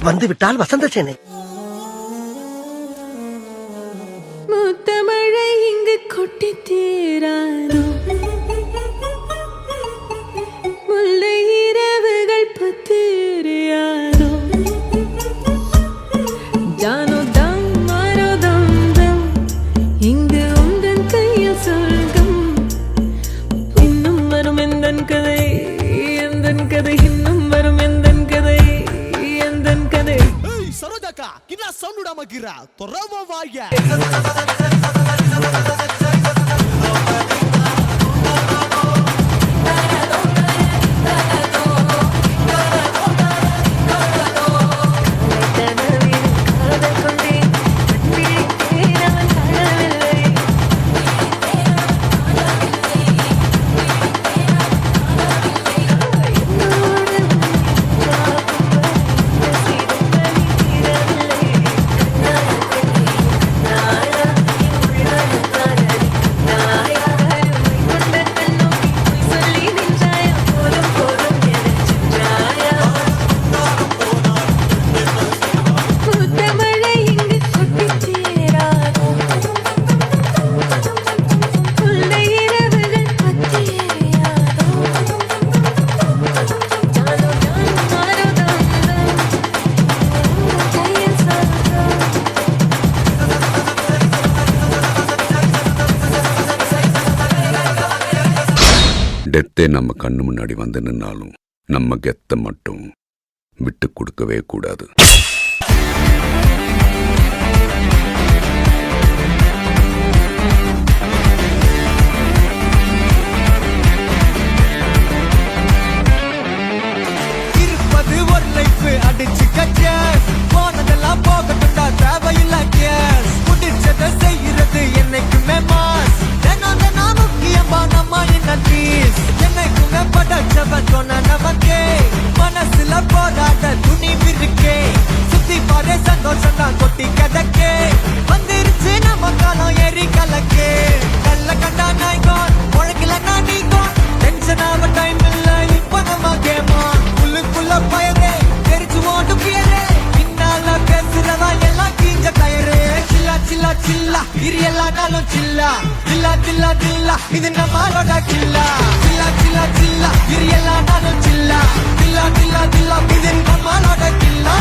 வந்து விட்டால் வசந்த சேனை. முத்தமழை இங்கு கொட்டி தீராதோ, முல்லை இரவுகள் பத்திரியாதோ, ஜானோ தம் மாரோ தம் தம், இங்கு உந்தன் கையில் சொர்க்கம். இன்னும் வரும் எந்தன் கதை, எந்தன் கதை, இன்னும் வரும் எந்தன் கதை, எந்தன் கதை. சரோஜாக்கா கின்னா சவுண்ட் விடாம கிரா தொரவ வாயா. டெத்தே நம்ம கண்ணு முன்னாடி வந்து நின்னாலும் நம்ம கெத்த மட்டும் விட்டு கொடுக்கவே கூடாது. இருப்பது ஒரு லைஃப் அடிச்சு கச்ச போனதெல்லாம் போகட்டும்டா தேவையில்ல கேஸ் முடிச்சதை செய்யறது என்னைக்குமே மாஸ் தினம் தினம் முக்கியமா நம்ம என்ன பீஸ் என்னைக்குமே படைச்சவன் சொன்ன நமக்கே மனசுல போராட துணிவு இருக்கே சுத்தி பாரு சந்தோஷம் தான் கொட்டி கிடக்கே வந்துருச்சு நம்ம காலம் ஏறி கலக்கே கல்ல கண்டா நாய்கோன் உழைக்கலன்னா நீங்கோன் டென்ஷன் ஆக டைம் இல்ல இப்ப நம்ம கேமா உள்ளுக்குள்ள பயரே தெரிச்சு ஓட்டு பியரே பின்னால பேசுறவா எல்லாம் கீஞ்ச கயரே சில்லா சில்லா சில்லா இது எல்லா நாளும் சில்லா சில்லா சில்லா சில்லா இது நம்மளோட கில்லா சில்லா சில்லா சில்லா இது எல்லா நாளும் சில்லா சில்லா சில்லா சில்லா இது நம்மளோட கில்லா